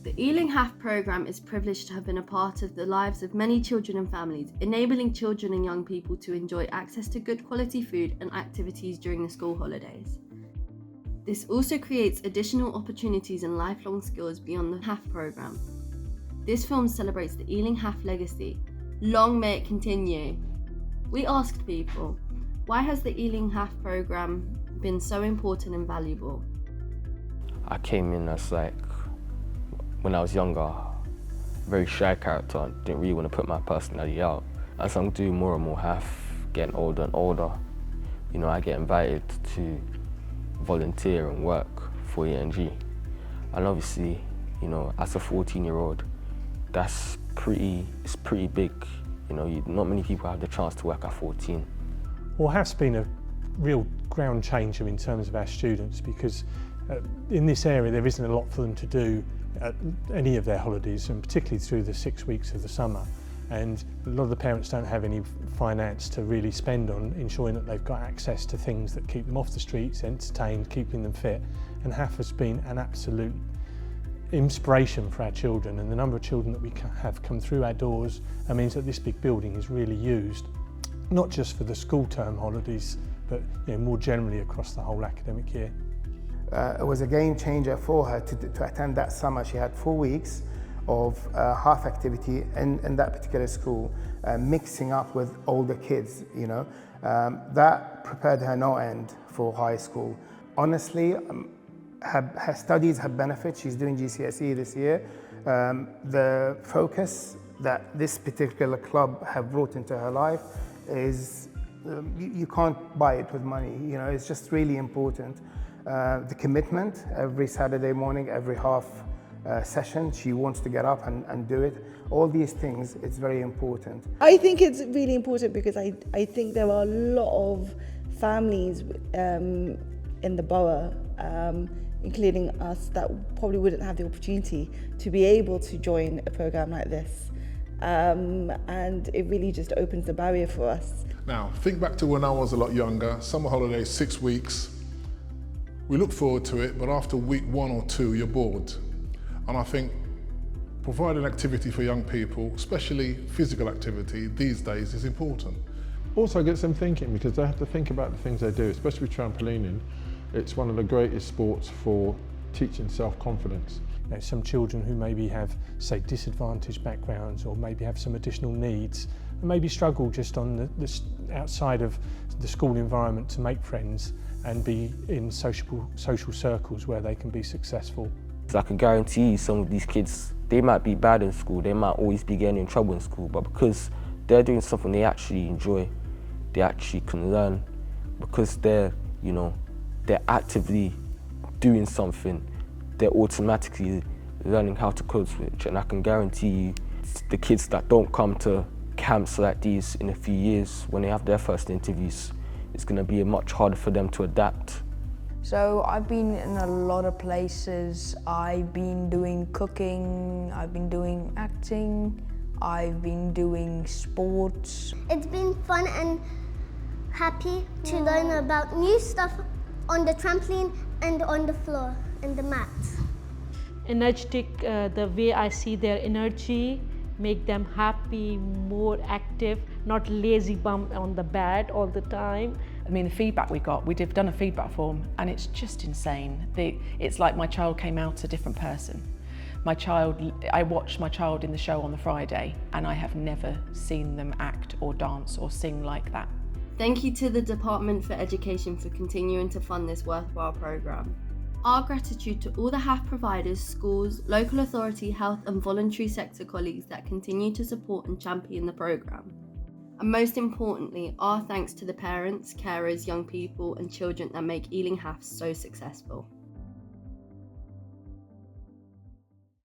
The Ealing HAF programme is privileged to have been a part of the lives of many children and families, enabling children and young people to enjoy access to good quality food and activities during the school holidays. This also creates additional opportunities and lifelong skills beyond the HAF programme. This film celebrates the Ealing HAF legacy. Long may it continue. We asked people, why has the Ealing HAF programme been so important and valuable? I came in as when I was younger, very shy character, didn't really want to put my personality out. As I'm doing more and more HAF, getting older and older, I get invited to volunteer and work for ENG. And obviously, as a 14-year-old, it's pretty big. Not many people have the chance to work at 14. Well, HAF's been a real ground changer in terms of our students because in this area there isn't a lot for them to do at any of their holidays, and particularly through the 6 weeks of the summer. And a lot of the parents don't have any finance to really spend on ensuring that they've got access to things that keep them off the streets, entertained, keeping them fit. And HAF has been an absolute inspiration for our children, and the number of children that we have come through our doors means that this big building is really used, not just for the school term holidays, but more generally across the whole academic year. It was a game changer for her to attend that summer. She had 4 weeks of HAF activity in that particular school, mixing up with older kids, that prepared her no end for high school. Honestly, her studies have benefit. She's doing GCSE this year. The focus that this particular club have brought into her life is, you can't buy it with money. It's just really important. The commitment, every Saturday morning, every HAF session, she wants to get up and do it. All these things, it's very important. I think it's really important because I think there are a lot of families in the borough, including us, that probably wouldn't have the opportunity to be able to join a programme like this. And it really just opens the barrier for us. Now, think back to when I was a lot younger, summer holidays, 6 weeks. We look forward to it, but after week 1 or 2, you're bored. And I think providing activity for young people, especially physical activity these days, is important. Also gets them thinking, because they have to think about the things they do, especially with trampolining. It's one of the greatest sports for teaching self-confidence. Some children who maybe have, say, disadvantaged backgrounds or maybe have some additional needs and maybe struggle just on the outside of the school environment to make friends and be in social circles where they can be successful. So I can guarantee you some of these kids, they might be bad in school, they might always be getting in trouble in school, but because they're doing something they actually enjoy, they actually can learn, because they're actively doing something, they're automatically learning how to code switch. And I can guarantee you, the kids that don't come to camps like these in a few years, when they have their first interviews, it's going to be much harder for them to adapt. So I've been in a lot of places. I've been doing cooking, I've been doing acting, I've been doing sports. It's been fun and happy to learn about new stuff on the trampoline and on the floor and the mats. Energetic, the way I see their energy, make them happy, more active, not lazy bum on the bed all the time. I mean, the feedback we got, we've done a feedback form and it's just insane. It's like my child came out a different person. I watched my child in the show on the Friday and I have never seen them act or dance or sing like that. Thank you to the Department for Education for continuing to fund this worthwhile programme. Our gratitude to all the HAF providers, schools, local authority, health and voluntary sector colleagues that continue to support and champion the programme. And most importantly, our thanks to the parents, carers, young people and children that make Ealing HAF so successful.